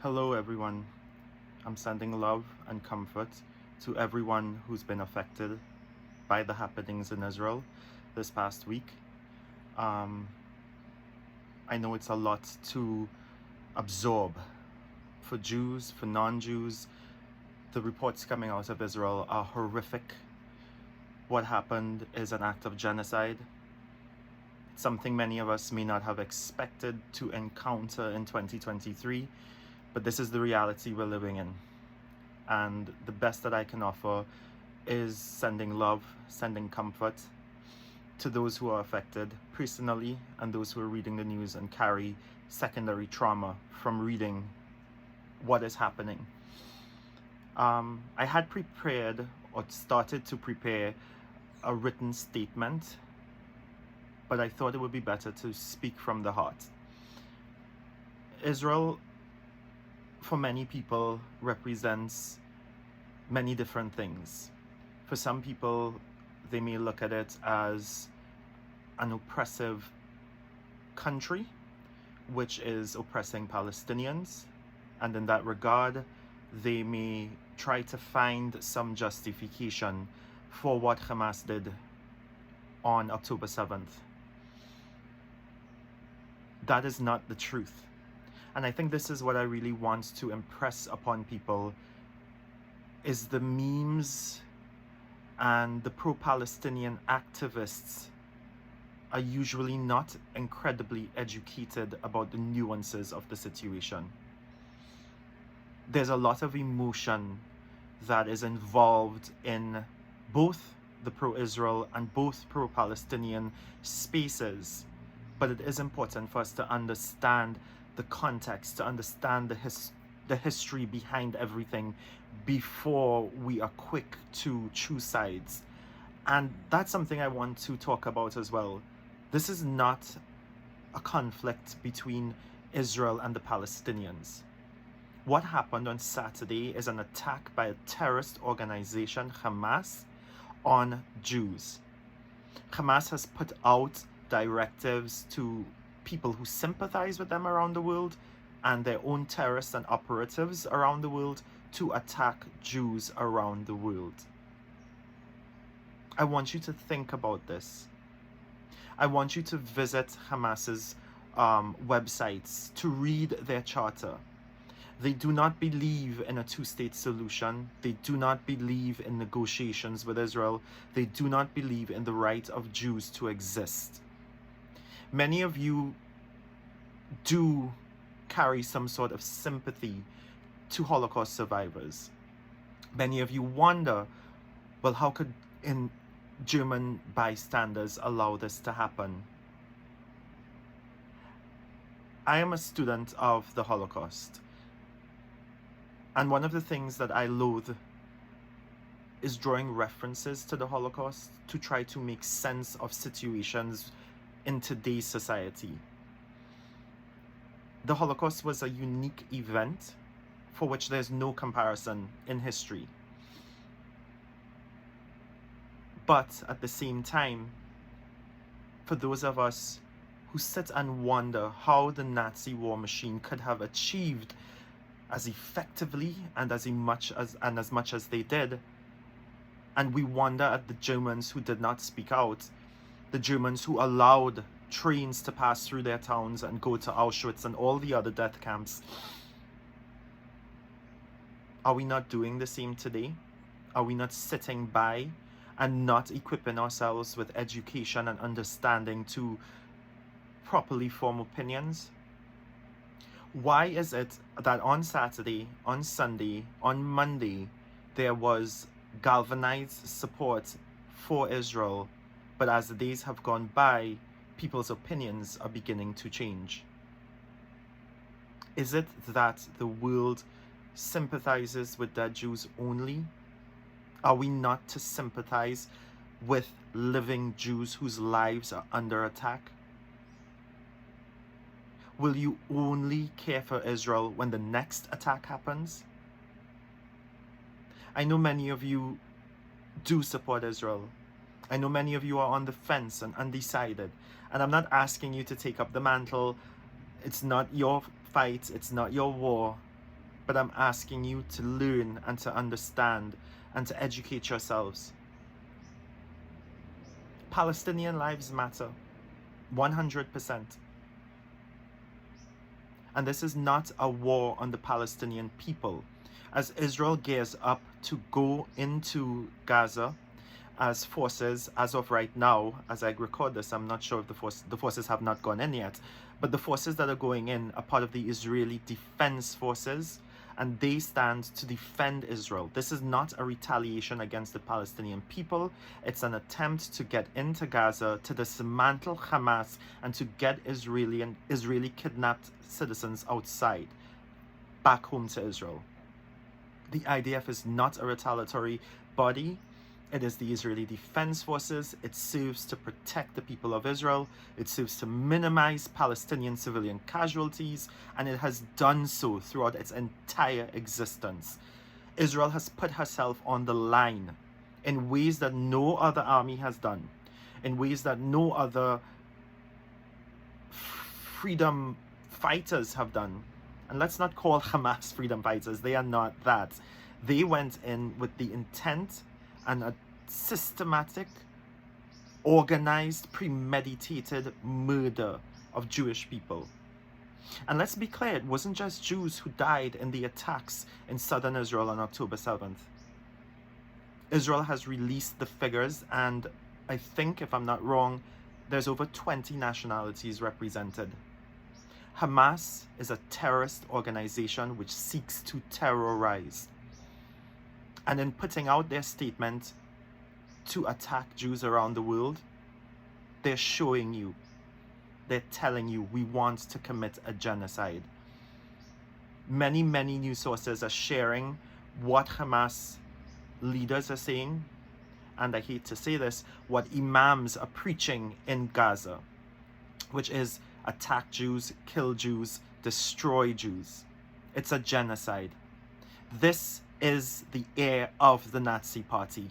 Hello everyone. I'm sending love and comfort to everyone who's been affected by the happenings in Israel this past week. I know it's a lot to absorb for Jews, for non-Jews. The reports coming out of Israel are horrific. What happened is an act of genocide. Something many of us may not have expected to encounter in 2023, but this is the reality we're living in. And the best that I can offer is sending love, sending comfort to those who are affected personally and those who are reading the news and carry secondary trauma from reading what is happening. I had prepared or started to prepare a written statement, but I thought it would be better to speak from the heart. Israel, for many people, represents many different things. For some people, they may look at it as an oppressive country, which is oppressing Palestinians, and in that regard, they may try to find some justification for what Hamas did on October 7th. That is not the truth. And I think this is what I really want to impress upon people, is the memes and the pro-Palestinian activists are usually not incredibly educated about the nuances of the situation. There's a lot of emotion that is involved in both the pro-Israel and both pro-Palestinian spaces, but it is important for us to understand the context, to understand the history behind everything before we are quick to choose sides. And that's something I want to talk about as well. This is not a conflict between Israel and the Palestinians. What happened on Saturday is an attack by a terrorist organization, Hamas, on Jews. Hamas has put out directives to people who sympathize with them around the world and their own terrorists and operatives around the world to attack Jews around the world. I want you to think about this. I want you to visit Hamas's websites to read their charter. They do not believe in a two-state solution. They do not believe in negotiations with Israel. They do not believe in the right of Jews to exist. Many of you do carry some sort of sympathy to Holocaust survivors. Many of you wonder, well, how could German bystanders allow this to happen? I am a student of the Holocaust. And one of the things that I loathe is drawing references to the Holocaust to try to make sense of situations in today's society. The Holocaust was a unique event for which there's no comparison in history. But at the same time, for those of us who sit and wonder how the Nazi war machine could have achieved as effectively and as much as they did, and we wonder at the Germans who did not speak out, the Germans who allowed trains to pass through their towns and go to Auschwitz and all the other death camps. Are we not doing the same today? Are we not sitting by and not equipping ourselves with education and understanding to properly form opinions? Why is it that on Saturday, on Sunday, on Monday, there was galvanized support for Israel, but as the days have gone by, people's opinions are beginning to change? Is it that the world sympathizes with dead Jews only? Are we not to sympathize with living Jews whose lives are under attack? Will you only care for Israel when the next attack happens? I know many of you do support Israel. I know many of you are on the fence and undecided. And I'm not asking you to take up the mantle. It's not your fight. It's not your war. but I'm asking you to learn and to understand and to educate yourselves. Palestinian lives matter, 100%. And this is not a war on the Palestinian people. As Israel gears up to go into Gaza as forces, as of right now, as I record this, I'm not sure if the forces have not gone in yet, but the forces that are going in are part of the Israeli Defense Forces, and they stand to defend Israel. This is not a retaliation against the Palestinian people. It's an attempt to get into Gaza, to dismantle Hamas, and to get Israeli kidnapped citizens outside, back home to Israel. The IDF is not a retaliatory body. It is the Israeli Defense Forces. It serves to protect the people of Israel. It serves to minimize Palestinian civilian casualties, and it has done so throughout its entire existence. Israel has put herself on the line in ways that no other army has done, in ways that no other freedom fighters have done. And let's not call Hamas freedom fighters. They are not that. They went in with the intent and a systematic, organized, premeditated murder of Jewish people. And let's be clear, it wasn't just Jews who died in the attacks in southern Israel on October 7th. Israel has released the figures, and I think, if I'm not wrong, there's over 20 nationalities represented. Hamas is a terrorist organization which seeks to terrorize. And in putting out their statement to attack Jews around the world, they're showing you, they're telling you, we want to commit a genocide. Many news sources are sharing what Hamas leaders are saying, and I hate to say this, what imams are preaching in Gaza, which is attack Jews, kill Jews, destroy Jews. It's a genocide. This is the air of the Nazi Party.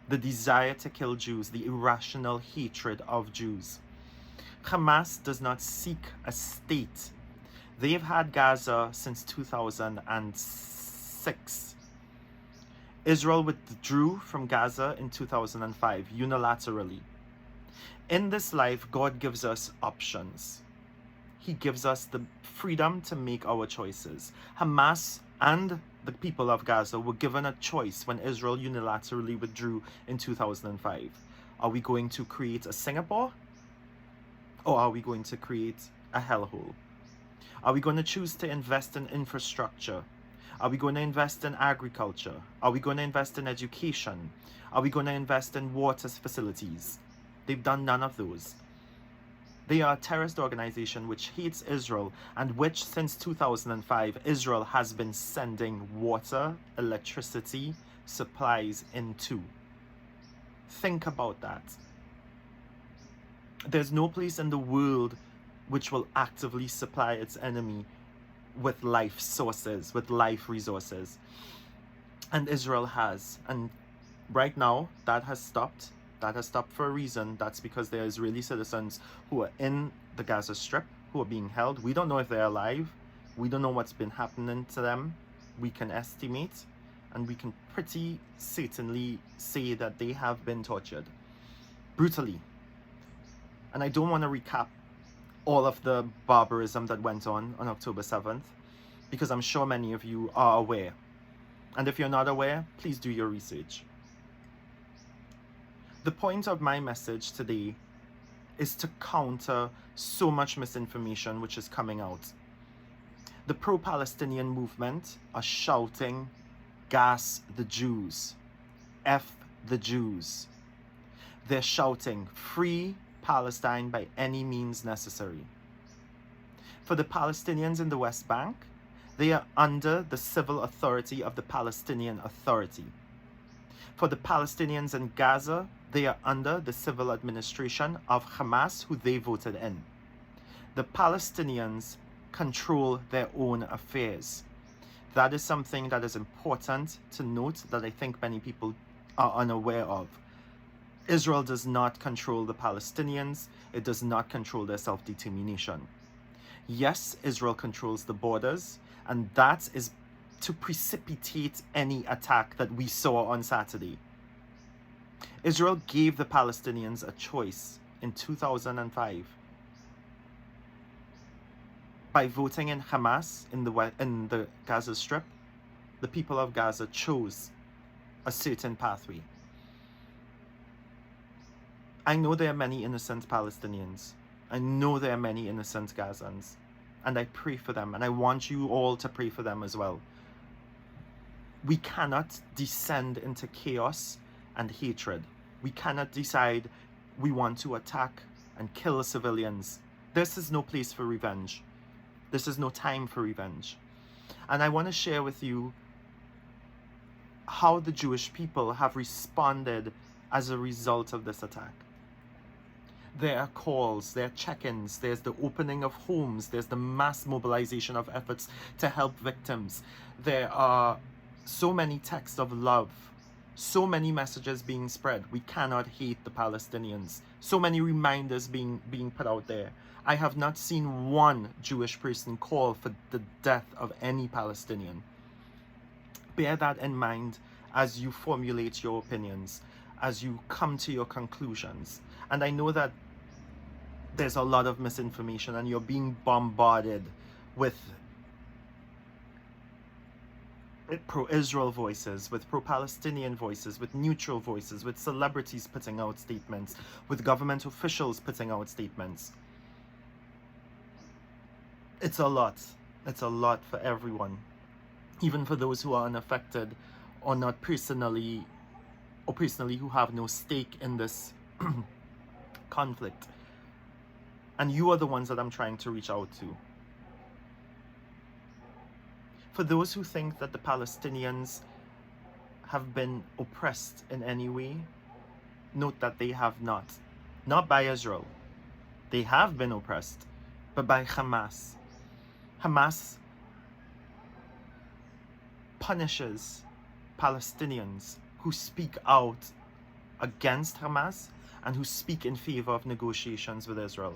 The desire to kill Jews, the irrational hatred of Jews. Hamas does not seek a state. They've had Gaza since 2006. Israel withdrew from Gaza in 2005 unilaterally. In this life, God gives us options. He gives us the freedom to make our choices. Hamas and the people of Gaza were given a choice when Israel unilaterally withdrew in 2005. Are we going to create a Singapore? Or are we going to create a hellhole? Are we going to choose to invest in infrastructure? Are we going to invest in agriculture? Are we going to invest in education? Are we going to invest in water facilities? They've done none of those. They are a terrorist organization which hates Israel, and which since 2005 Israel has been sending water, electricity, supplies into. Think about that. There's no place in the world which will actively supply its enemy with life sources, with life resources. And Israel has. And right now, that has stopped. That has stopped for a reason. That's because there are Israeli citizens who are in the Gaza Strip, who are being held. We don't know if they're alive. We don't know what's been happening to them. We can estimate, and we can pretty certainly say that they have been tortured brutally. And I don't want to recap all of the barbarism that went on October 7th, because I'm sure many of you are aware. And if you're not aware, please do your research. The point of my message today is to counter so much misinformation which is coming out. The pro-Palestinian movement are shouting, gas the Jews, F the Jews. They're shouting, free Palestine by any means necessary. For the Palestinians in the West Bank, they are under the civil authority of the Palestinian Authority. For the Palestinians in Gaza, they are under the civil administration of Hamas, who they voted in. The Palestinians control their own affairs. That is something that is important to note, that I think many people are unaware of. Israel does not control the Palestinians. It does not control their self-determination. Yes, Israel controls the borders, and that is to precipitate any attack that we saw on Saturday. Israel gave the Palestinians a choice in 2005 by voting in Hamas in the Gaza Strip. The people of Gaza chose a certain pathway. I know there are many innocent Palestinians. I know there are many innocent Gazans. And I pray for them, and I want you all to pray for them as well. We cannot descend into chaos and hatred. We cannot decide we want to attack and kill civilians. This is no place for revenge. This is no time for revenge. And I want to share with you how the Jewish people have responded as a result of this attack. There are calls, there are check-ins, there's the opening of homes, there's the mass mobilization of efforts to help victims. There are so many texts of love, so many messages being spread. We cannot hate the Palestinians. So many reminders being put out there. I have not seen one Jewish person call for the death of any Palestinian. Bear that in mind as you formulate your opinions, as you come to your conclusions. And I know that there's a lot of misinformation and you're being bombarded with pro-Israel voices, with pro-Palestinian voices, with neutral voices, with celebrities putting out statements, with government officials putting out statements. It's a lot. It's a lot for everyone. Even for those who are unaffected or not personally, or personally who have no stake in this conflict. And you are the ones that I'm trying to reach out to. For those who think that the Palestinians have been oppressed in any way, note that they have not. Not by Israel. They have been oppressed, but by Hamas. Hamas punishes Palestinians who speak out against Hamas and who speak in favor of negotiations with Israel.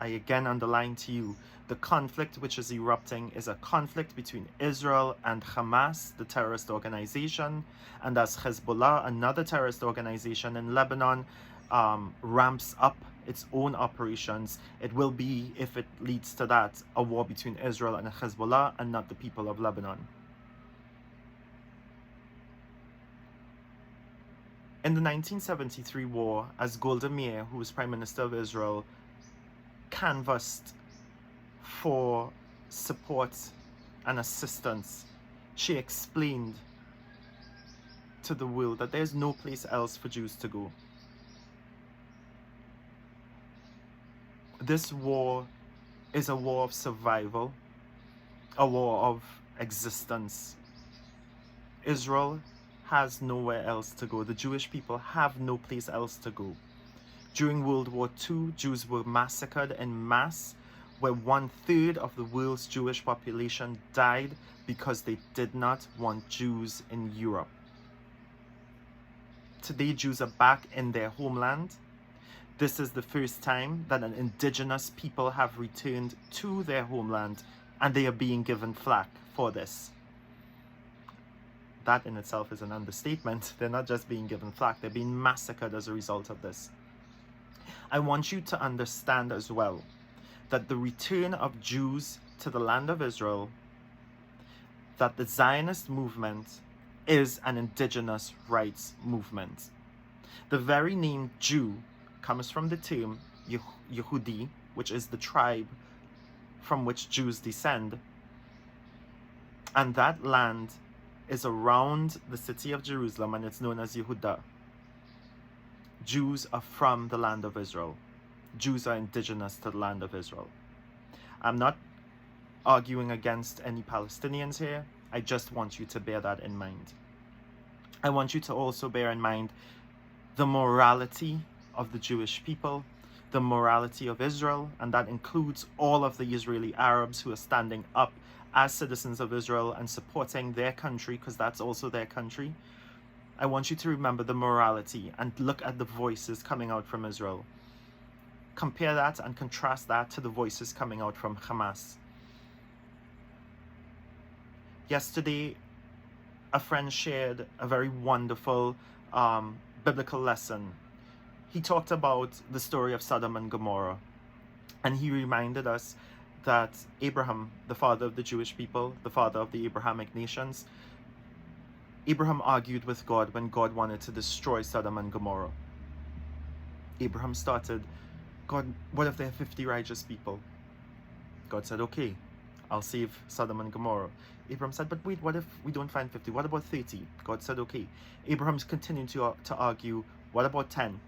I again underline to you, the conflict which is erupting is a conflict between Israel and Hamas, the terrorist organization, and as Hezbollah, another terrorist organization in Lebanon, ramps up its own operations, it will be, if it leads to that, a war between Israel and Hezbollah and not the people of Lebanon. In the 1973 war, as Golda Meir, who was Prime Minister of Israel, canvassed for support and assistance, she explained to the world that there's no place else for Jews to go. This war is a war of survival, a war of existence. Israel has nowhere else to go. The Jewish people have no place else to go. During World War II, Jews were massacred en masse, where 1/3 of the world's Jewish population died because they did not want Jews in Europe. Today, Jews are back in their homeland. This is the first time that an indigenous people have returned to their homeland, and they are being given flack for this. That in itself is an understatement. They're not just being given flack, they're being massacred as a result of this. I want you to understand as well that the return of Jews to the land of Israel, that the Zionist movement is an indigenous rights movement. The very name Jew comes from the term Yehudi, which is the tribe from which Jews descend. And that land is around the city of Jerusalem, and it's known as Yehuda. Jews are from the land of Israel. Jews are indigenous to the land of Israel. I'm not arguing against any Palestinians here. I just want you to bear that in mind. I want you to also bear in mind the morality of the Jewish people, the morality of Israel, and that includes all of the Israeli Arabs who are standing up as citizens of Israel and supporting their country, because that's also their country. I want you to remember the morality and look at the voices coming out from Israel. Compare that and contrast that to the voices coming out from Hamas. Yesterday, a friend shared a very wonderful biblical lesson. He talked about the story of Sodom and Gomorrah, and he reminded us that Abraham, the father of the Jewish people, the father of the Abrahamic nations, Abraham argued with God when God wanted to destroy Sodom and Gomorrah. Abraham started, God, what if there are 50 righteous people? God said, okay, I'll save Sodom and Gomorrah. Abraham said, but wait, what if we don't find 50? What about 30? God said, okay. Abraham's continuing to argue, what about 10?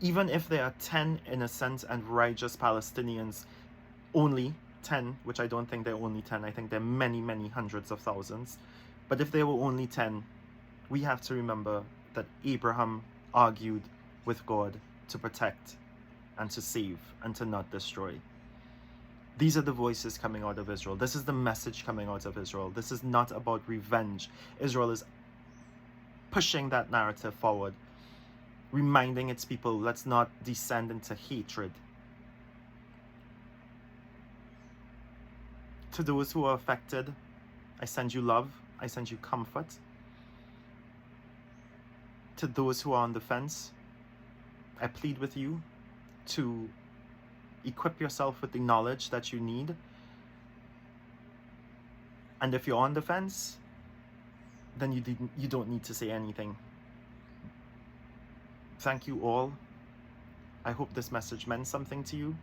Even if there are 10 innocent and righteous Palestinians, only 10, which I don't think there are only 10, I think there are many, many hundreds of thousands. But if there were only 10, we have to remember that Abraham argued with God to protect and to save and to not destroy. These are the voices coming out of Israel. This is the message coming out of Israel. This is not about revenge. Israel is pushing that narrative forward, reminding its people, let's not descend into hatred. To those who are affected, I send you love. I send you comfort. To those who are on the fence, I plead with you to equip yourself with the knowledge that you need. And if you're on the fence, then you don't need to say anything. Thank you all. I hope this message meant something to you.